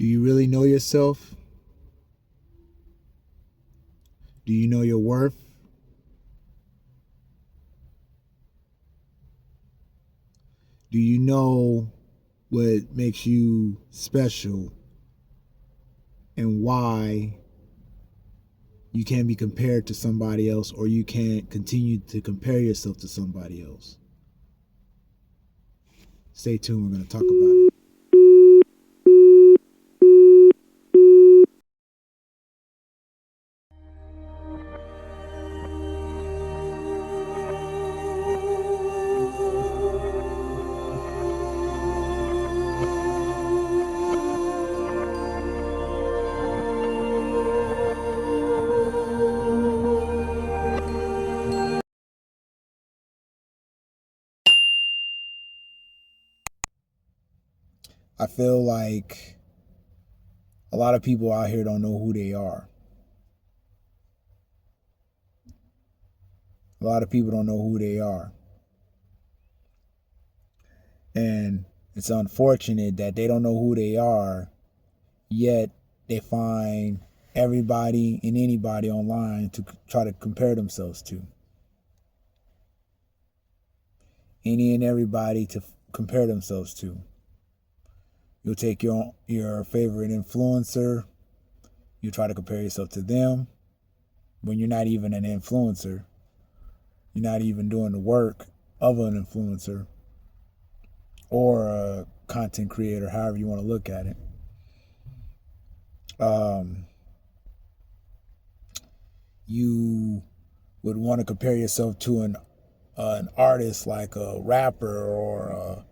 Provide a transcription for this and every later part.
Do you really know yourself? Do you know your worth? Do you know what makes you special and why you can't be compared to somebody else, or you can't continue to compare yourself to somebody else? Stay tuned, we're going to talk about it. I feel like a lot of people out here don't know who they are. A lot of people don't know who they are. And it's unfortunate that they don't know who they are, yet they find everybody and anybody online to try to compare themselves to. Any and everybody to compare themselves to. You'll take your favorite influencer, you try to compare yourself to them when you're not even an influencer. You're not even doing the work of an influencer or a content creator, however you want to look at it. You would want to compare yourself to an artist like a rapper or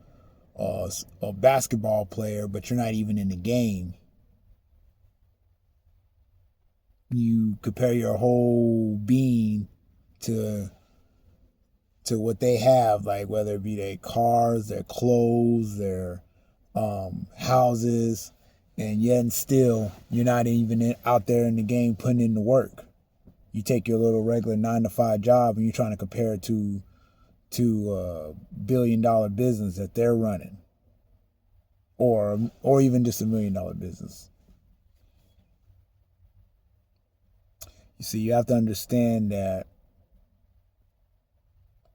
a basketball player, but you're not even in the game. You compare your whole being to what they have, like whether it be their cars, their clothes, their houses, and yet and still you're not even out there in the game putting in the work. You take your little regular 9-to-5 job and you're trying to compare it to a $1 billion business that they're running, or even just $1 million business. You see, you have to understand that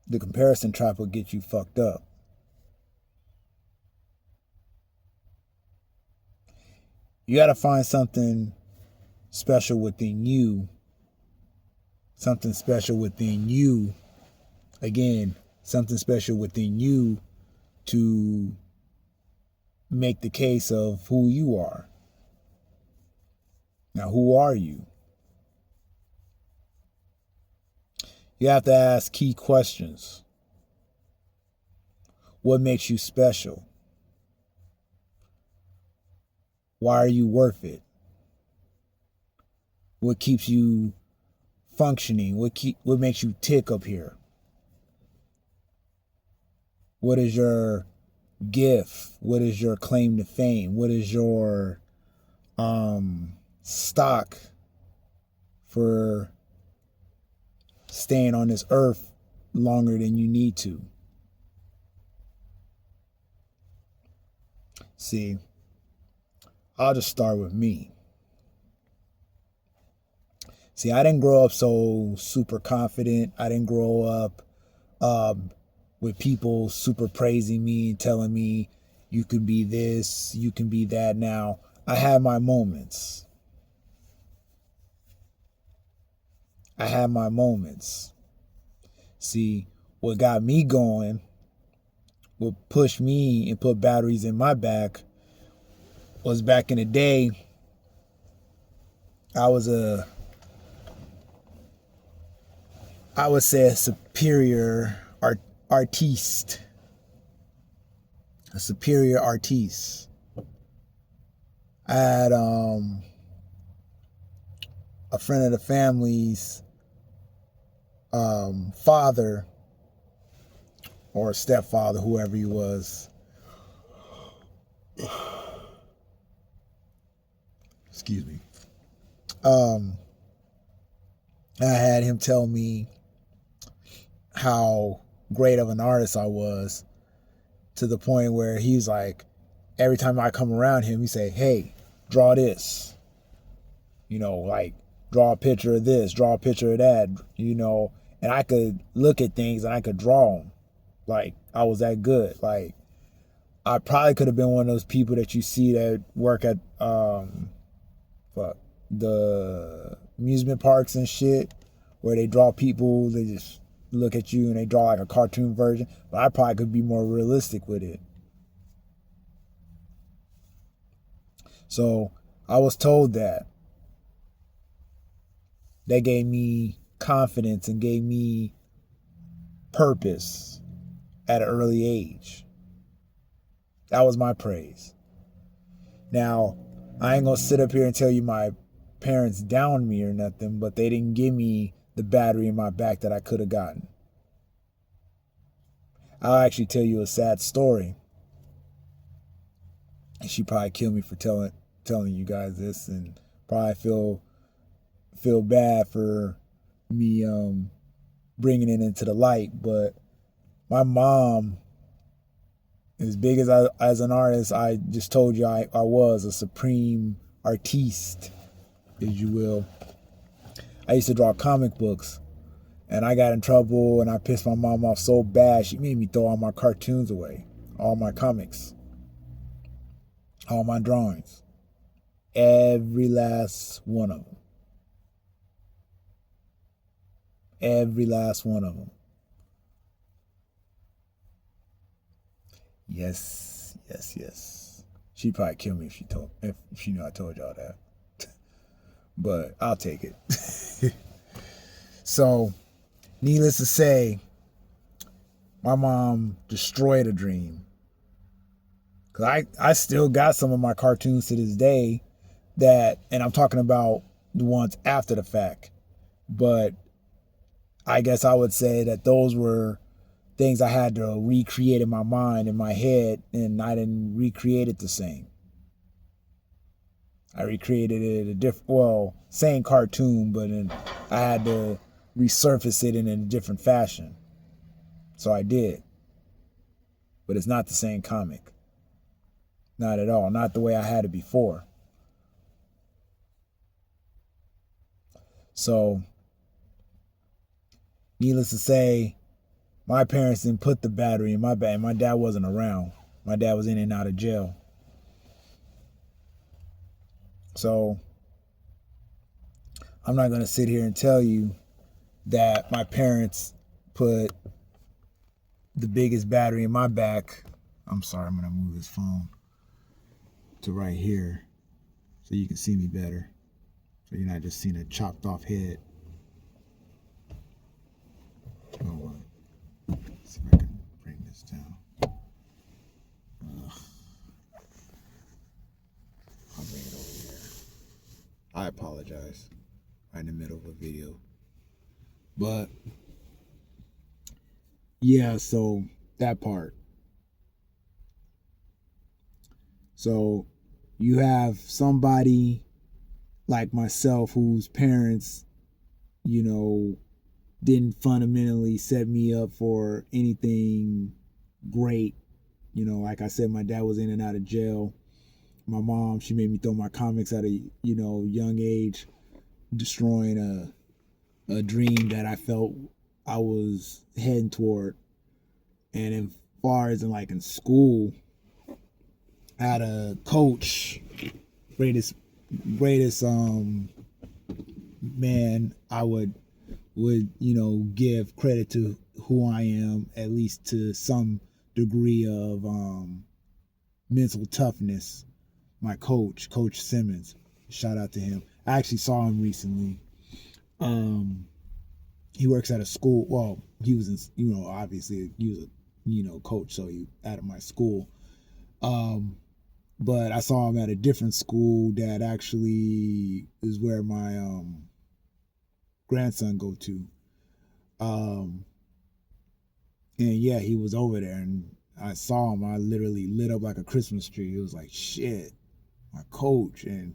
the comparison trap will get you fucked up. You got to find something special within you. Something special within you. Again, something special within you to make the case of who you are. Now, who are you? You have to ask key questions. What makes you special? Why are you worth it? What keeps you functioning? What makes you tick up here? What is your gift? What is your claim to fame? What is your stock for staying on this earth longer than you need to? See, I'll just start with me. See, I didn't grow up so super confident. I didn't grow up with people super praising me and telling me you can be this, you can be that. Now, I had my moments. See, what got me going, what pushed me and put batteries in my back, was back in the day, I would say a superior artiste. A superior artiste. I had a friend of the family's father or stepfather, whoever he was. Excuse me. I had him tell me how great of an artist I was, to the point where he's like, every time I come around him, he say, "Hey, draw this, like draw a picture of this, draw a picture of that, and I could look at things and I could draw them. Like, I was that good. Like, I probably could have been one of those people that you see that work at the amusement parks and shit, where they draw people, they just look at you and they draw like a cartoon version. But I probably could be more realistic with it. So I was told that. That gave me confidence and gave me purpose at an early age. That was my praise. Now, I ain't gonna sit up here and tell you my parents downed me or nothing, but they didn't give me the battery in my back that I could have gotten. I'll actually tell you a sad story. And she probably killed me for telling you guys this, and probably feel bad for me bringing it into the light. But my mom, as big as an artist, I just told you I was a supreme artiste, as you will. I used to draw comic books, and I got in trouble, and I pissed my mom off so bad, she made me throw all my cartoons away, all my comics, all my drawings, every last one of them. Every last one of them. Yes. She'd probably kill me if she knew I told y'all that. But I'll take it. So, needless to say, my mom destroyed a dream. Cause I still got some of my cartoons to this day and I'm talking about the ones after the fact. But I guess I would say that those were things I had to recreate in my mind, in my head, and I didn't recreate it the same. I recreated it same cartoon, but I had to resurface it in a different fashion. So I did. But it's not the same comic. Not at all. Not the way I had it before. So, needless to say, my parents didn't put the battery in my back. My dad wasn't around. My dad was in and out of jail. So, I'm not going to sit here and tell you that my parents put the biggest battery in my back. I'm sorry, I'm going to move this phone to right here so you can see me better. So you're not just seeing a chopped off head. Oh, let's see if I can bring this down. I'll bring it over here. I apologize. Right in the middle of a video. But, yeah, so that part. So, you have somebody like myself whose parents, didn't fundamentally set me up for anything great. Like I said, my dad was in and out of jail. My mom, she made me throw my comics at a, young age, destroying a dream that I felt I was heading toward. And as far as in school, I had a coach, greatest man I would give credit to who I am, at least to some degree of mental toughness. My coach, Coach Simmons, shout out to him. I actually saw him recently. He works at a school. Well, he was in, obviously he was a, coach, so he out of my school. But I saw him at a different school that actually is where my grandson go to. And yeah, he was over there, and I saw him. I literally lit up like a Christmas tree. It was like, shit, my coach. And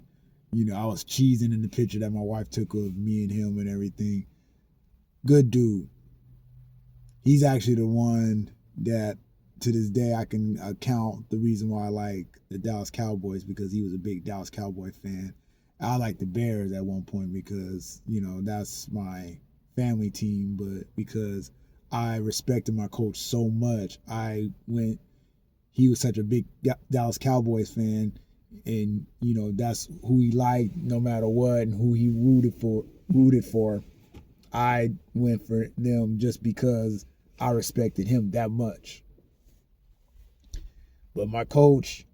I was cheesing in the picture that my wife took of me and him and everything. Good dude. He's actually the one that to this day, I can account the reason why I like the Dallas Cowboys, because he was a big Dallas Cowboy fan. I liked the Bears at one point because, that's my family team, but because I respected my coach so much, he was such a big Dallas Cowboys fan, and, that's who he liked no matter what, and who he rooted for. I went for them just because I respected him that much. But my coach,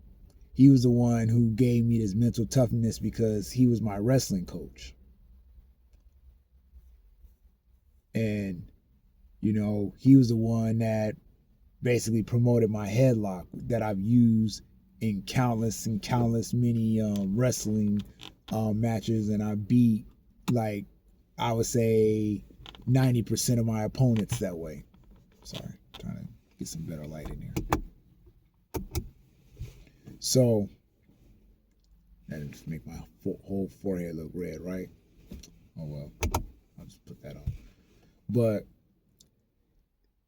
he was the one who gave me this mental toughness because he was my wrestling coach. And, he was the one that basically promoted my headlock that I've used in countless many wrestling matches, and I beat, like, I would say 90% of my opponents that way. Sorry, trying to get some better light in here. So that just make my whole forehead look red, right? Oh well, I'll just put that on. But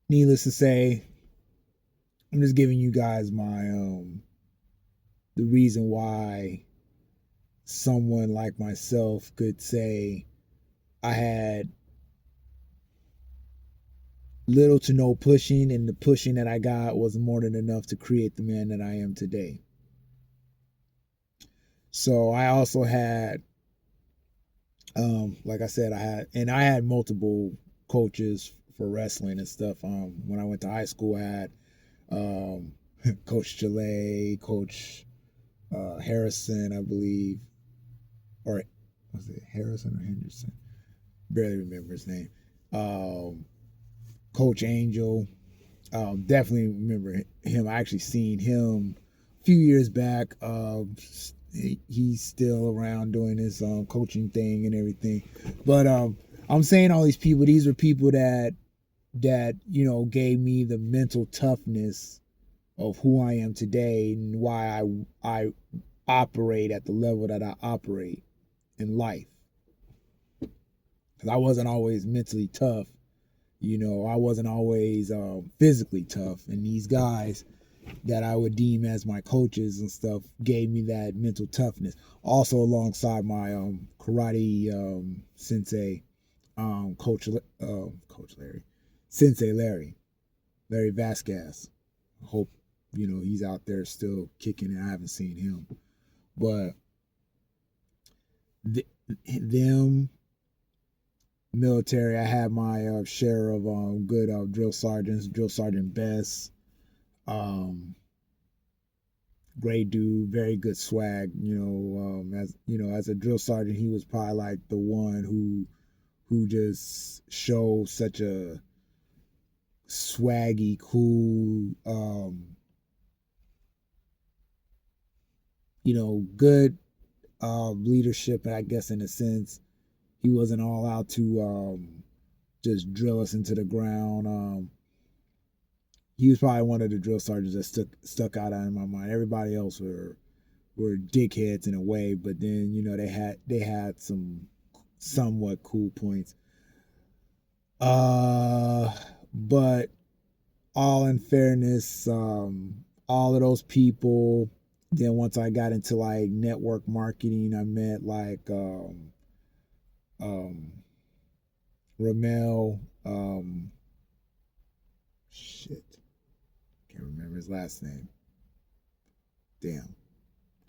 needless to say, I'm just giving you guys my the reason why someone like myself could say I had little to no pushing, and the pushing that I got was more than enough to create the man that I am today. So I also had, like I said, I had multiple coaches for wrestling and stuff. When I went to high school, I had Coach Chalet, Coach Harrison, I believe, or was it Harrison or Henderson? Barely remember his name. Coach Angel, definitely remember him. I actually seen him a few years back. He's still around doing his coaching thing and everything. But I'm saying all these people, these are people that gave me the mental toughness of who I am today and why I operate at the level that I operate in life. Because I wasn't always mentally tough. I wasn't always physically tough. And these guys that I would deem as my coaches and stuff gave me that mental toughness. Also alongside my karate sensei, Coach Larry. Sensei Larry Vasquez. I hope, he's out there still kicking and I haven't seen him. But them, military, I had my share of good drill sergeants. Drill Sergeant Bess, great dude, very good swag. As a drill sergeant, he was probably like the one who just showed such a swaggy, cool, good leadership, I guess, in a sense. He wasn't all out to just drill us into the ground. He was probably one of the drill sergeants that stuck out in my mind. Everybody else were dickheads in a way, but then they had some somewhat cool points. But all in fairness, all of those people. Then once I got into like network marketing, I met like Ramel, can't remember his last name. Damn,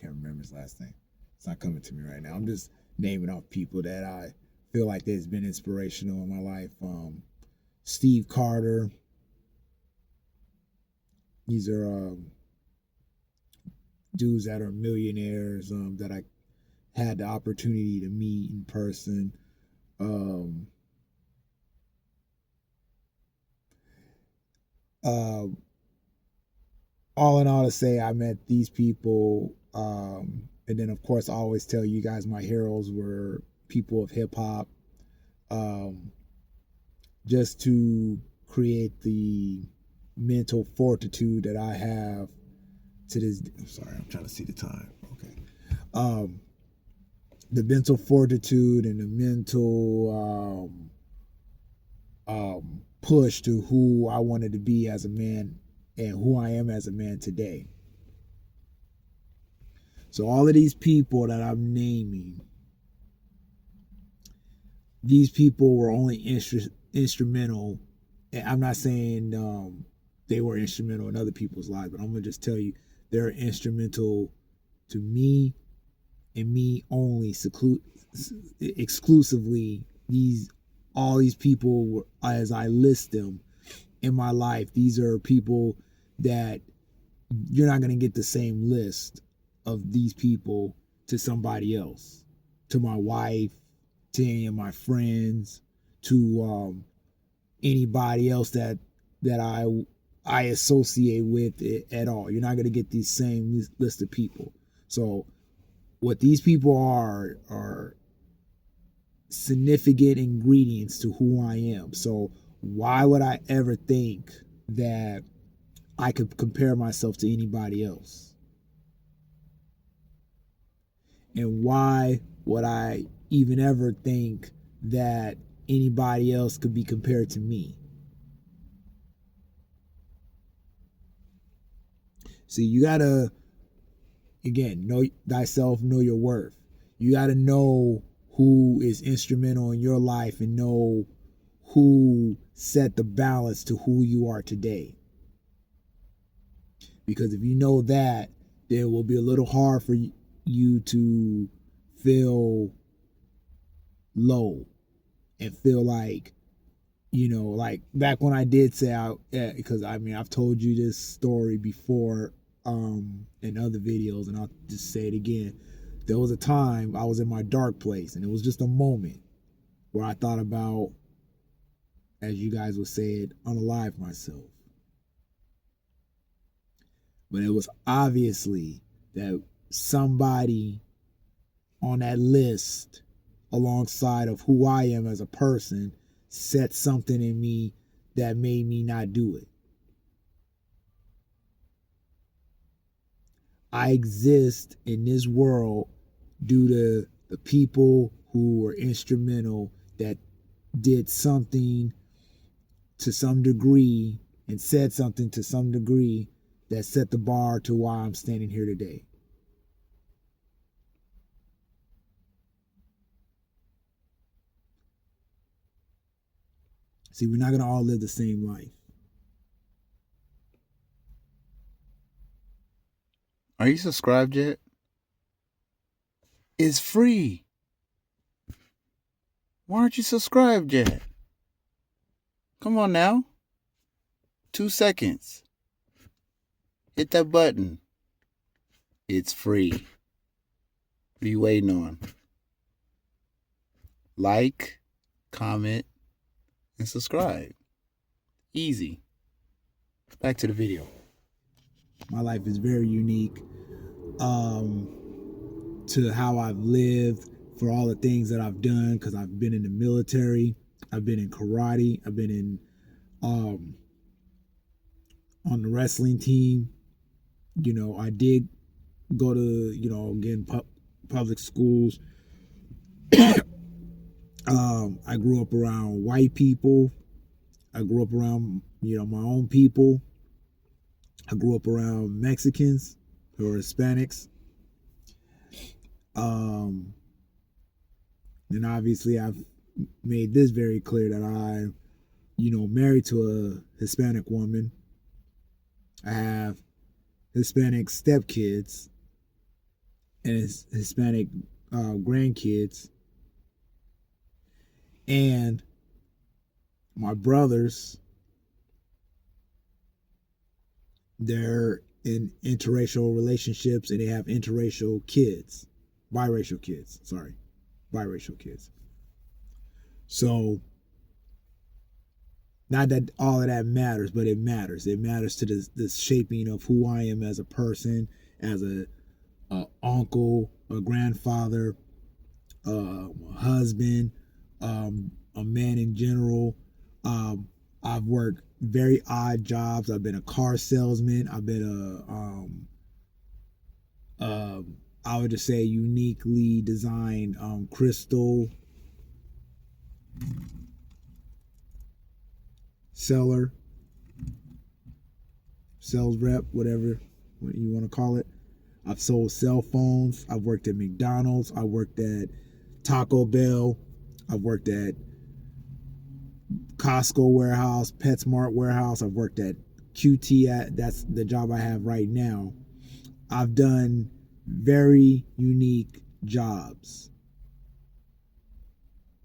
can't remember his last name. It's not coming to me right now. I'm just naming off people that I feel like that's been inspirational in my life. Steve Carter. These are dudes that are millionaires that I had the opportunity to meet in person. All in all, to say, I met these people, and then of course I always tell you guys my heroes were people of hip hop, just to create the mental fortitude that I have to this. I'm sorry, I'm trying to see the time. Okay, the mental fortitude and the mental push to who I wanted to be as a man and who I am as a man today. So all of these people that I'm naming, these people were only instrumental. And I'm not saying they were instrumental in other people's lives, but I'm going to just tell you they're instrumental to me and me only, exclusively. All these people, as I list them in my life, these are people that you're not going to get the same list of these people to somebody else, to my wife, to any of my friends, to anybody else that I associate with it at all. You're not going to get these same list of people. So what these people are significant ingredients to who I am. So why would I ever think that I could compare myself to anybody else? And why would I even ever think that anybody else could be compared to me? See, you gotta, again, know thyself, know your worth. You gotta know who is instrumental in your life and know who set the balance to who you are today. Because if you know that, then it will be a little hard for you to feel low and feel like, like back when I did say because I've told you this story before in other videos, and I'll just say it again. There was a time I was in my dark place, and it was just a moment where I thought about, as you guys would say it, unalive myself. But it was obviously that somebody on that list, alongside of who I am as a person, set something in me that made me not do it. I exist in this world due to the people who were instrumental, that did something to some degree and said something to some degree that set the bar to why I'm standing here today. See, we're not going to all live the same life. Are you subscribed yet? It's free. Why aren't you subscribed yet? Come on now. 2 seconds. Hit that button. It's free. What are you waiting on? Like, comment, and subscribe. Easy. Back to the video. My life is very unique to how I've lived, for all the things that I've done, because I've been in the military, I've been in karate, I've been in on the wrestling team. I did go to, again, public schools. I grew up around white people. I grew up around, my own people. I grew up around Mexicans or Hispanics. And obviously I've made this very clear that I, married to a Hispanic woman. I have Hispanic stepkids and Hispanic grandkids. And my brothers, they're in interracial relationships, and they have biracial kids. So, not that all of that matters, but it matters. It matters to the shaping of who I am as a person, as a uncle, a grandfather, a husband, a man in general. I've worked very odd jobs. I've been a car salesman. I've been I would just say uniquely designed crystal seller. sales rep, whatever you want to call it. I've sold cell phones. I've worked at McDonald's. I worked at Taco Bell. I've worked at Costco warehouse, PetSmart warehouse. I've worked at QT. That's the job I have right now. I've done very unique jobs.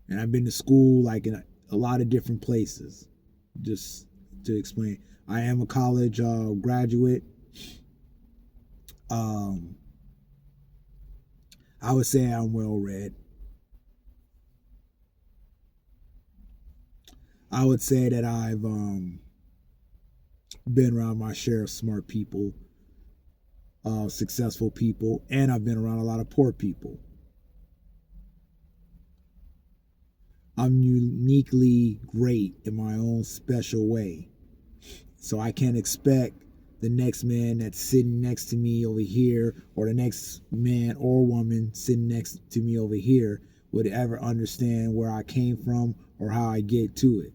And I've been to school like in a lot of different places. Just to explain, I am a college graduate. I would say I'm well read. I would say that I've been around my share of smart people, successful people, and I've been around a lot of poor people. I'm uniquely great in my own special way. So I can't expect the next man that's sitting next to me over here, or the next man or woman sitting next to me over here, would ever understand where I came from or how I get to it.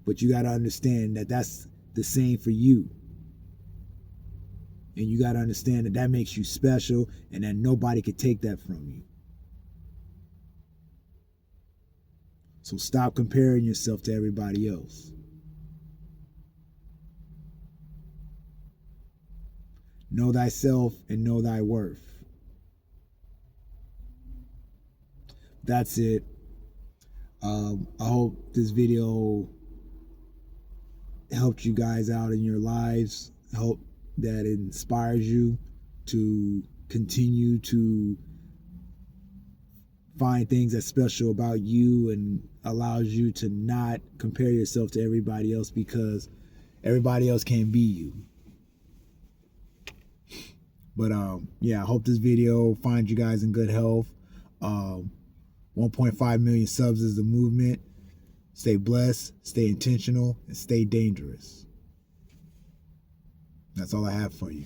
But you got to understand that that's the same for you. And you got to understand that that makes you special and that nobody could take that from you. So stop comparing yourself to everybody else. Know thyself and know thy worth. That's it. I hope this video helped you guys out in your lives. I hope that it inspires you to continue to find things that's special about you and allows you to not compare yourself to everybody else, because everybody else can't be you. But yeah, I hope this video finds you guys in good health. 1.5 million subs is the movement. Stay blessed, stay intentional, and stay dangerous. That's all I have for you.